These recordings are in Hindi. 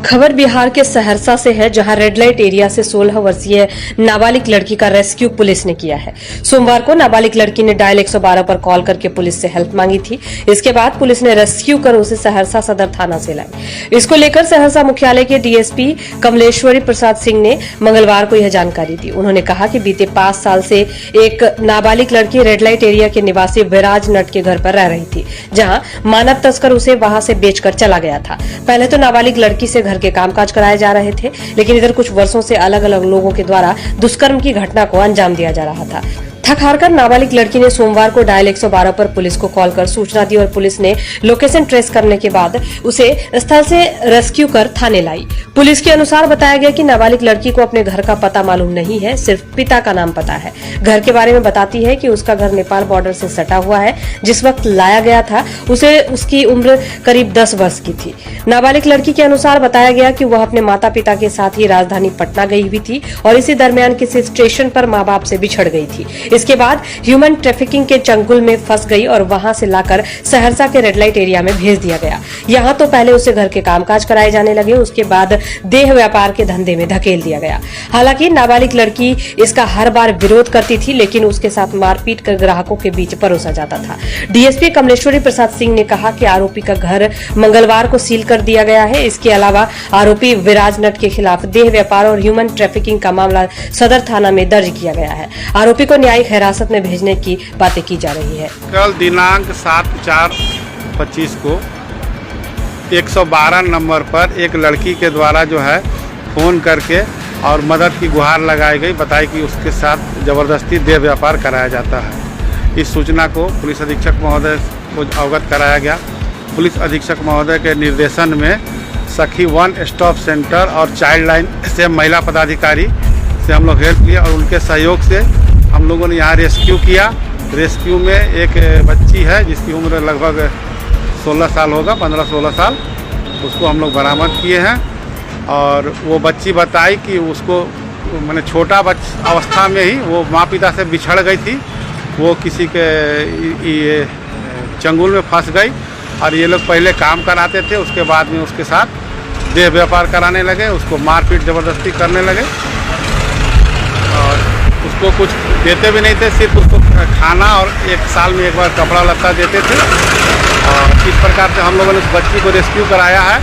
खबर बिहार के सहरसा से है, जहां रेड लाइट एरिया से 16 वर्षीय नाबालिग लड़की का रेस्क्यू पुलिस ने किया है। सोमवार को नाबालिग लड़की ने डायल 112 पर कॉल करके पुलिस से हेल्प मांगी थी। इसके बाद पुलिस ने रेस्क्यू कर उसे सहरसा सदर थाना से लाई। इसको लेकर सहरसा मुख्यालय के डीएसपी कमलेश्वरी प्रसाद सिंह ने मंगलवार को यह जानकारी दी। उन्होंने कहा कि बीते 5 साल से एक नाबालिग लड़की रेड लाइट एरिया के निवासी विराज नट के घर पर रह रही थी, जहां मानव तस्कर उसे वहां से बेचकर चला गया था। पहले तो नाबालिग लड़की से घर के कामकाज कराए जा रहे थे, लेकिन इधर कुछ वर्षों से अलग अलग लोगों के द्वारा दुष्कर्म की घटना को अंजाम दिया जा रहा था। थक हारकर नाबालिग लड़की ने सोमवार को डायल 112 पर पुलिस को कॉल कर सूचना दी और पुलिस ने लोकेशन ट्रेस करने के बाद उसे स्थल से रेस्क्यू कर थाने लाई। पुलिस के अनुसार बताया गया कि नाबालिग लड़की को अपने घर का पता मालूम नहीं है, सिर्फ पिता का नाम पता है। घर के बारे में बताती है कि उसका घर नेपाल बॉर्डर से सटा हुआ है। जिस वक्त लाया गया था उसकी उम्र करीब 10 वर्ष की थी। नाबालिग लड़की के अनुसार बताया गया कि वह अपने माता पिता के साथ ही राजधानी पटना गई हुई थी और इसी दरमियान किसी स्टेशन पर माँ बाप से बिछड़ गई थी। इसके बाद ह्यूमन ट्रैफिकिंग के चंगुल में फंस गई और वहां से लाकर सहरसा के रेड लाइट एरिया में भेज दिया गया। यहाँ तो पहले उसे घर के कामकाज कराए जाने लगे, उसके बाद देह व्यापार के धंधे में धकेल दिया गया। हालांकि नाबालिग लड़की इसका हर बार विरोध करती थी, लेकिन उसके साथ मारपीट कर ग्राहकों के बीच परोसा जाता था। डीएसपी कमलेश्वरी प्रसाद सिंह ने कहा कि आरोपी का घर मंगलवार को सील कर दिया गया है। इसके अलावा आरोपी विराज नट के खिलाफ देह व्यापार और ह्यूमन ट्रैफिकिंग का मामला सदर थाना में दर्ज किया गया है। आरोपी को न्यायिक हिरासत में भेजने की बातें की जा रही है। कल दिनांक 7/4/25 को 112 नंबर पर एक लड़की के द्वारा जो है फोन करके और मदद की गुहार लगाई गई, बताई कि उसके साथ जबरदस्ती देह व्यापार कराया जाता है। इस सूचना को पुलिस अधीक्षक महोदय को अवगत कराया गया। पुलिस अधीक्षक महोदय के निर्देशन में सखी वन स्टॉप सेंटर और चाइल्ड लाइन से महिला पदाधिकारी से हम लोग हेल्प लिया और उनके सहयोग से हम लोगों ने यहाँ रेस्क्यू किया। रेस्क्यू में एक बच्ची है जिसकी उम्र लगभग 16 साल होगा, 15-16 साल। उसको हम लोग बरामद किए हैं और वो बच्ची बताई कि उसको मैंने छोटा अवस्था में ही वो माँ पिता से बिछड़ गई थी। वो किसी के ये चंगुल में फंस गई और ये लोग पहले काम कराते थे, उसके बाद में उसके साथ देह व्यापार कराने लगे, उसको मारपीट ज़बरदस्ती करने लगे और उसको कुछ देते भी नहीं थे, सिर्फ उसको खाना और 1 साल में एक बार कपड़ा लत्ता देते थे। और इस प्रकार से हम लोगों ने उस बच्ची को रेस्क्यू कराया है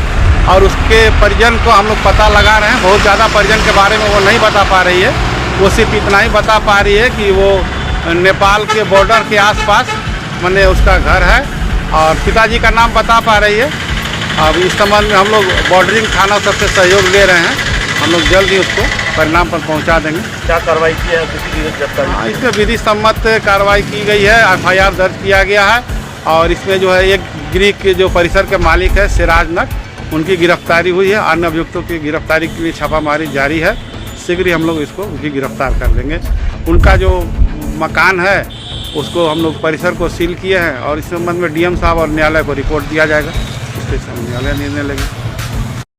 और उसके परिजन को हम लोग पता लगा रहे हैं। बहुत ज़्यादा परिजन के बारे में वो नहीं बता पा रही है, वो सिर्फ इतना ही बता पा रही है कि वो नेपाल के बॉर्डर के आसपास मैंने उसका घर है और पिताजी का नाम बता पा रही है। अब इस संबंध में हम लोग बॉर्डरिंग थाना सबसे सहयोग ले रहे हैं। हम लोग जल्द ही उसको परिणाम पर पहुंचा देंगे। क्या कार्रवाई की है? गिरफ्तारी? हाँ, इसमें विधि सम्मत कार्रवाई की गई है, FIR दर्ज किया गया है और इसमें जो है एक गृह के जो परिसर के मालिक है सिराज नट, उनकी गिरफ्तारी हुई है। अन्य अभियुक्तों की गिरफ्तारी के लिए छापामारी जारी है। शीघ्र ही हम लोग इसको भी गिरफ्तार कर लेंगे। उनका जो मकान है उसको हम लोग परिसर को सील किए हैं और इस संबंध में DM साहब और न्यायालय को रिपोर्ट दिया जाएगा। इसके न्यायालय निर्णय लेंगे।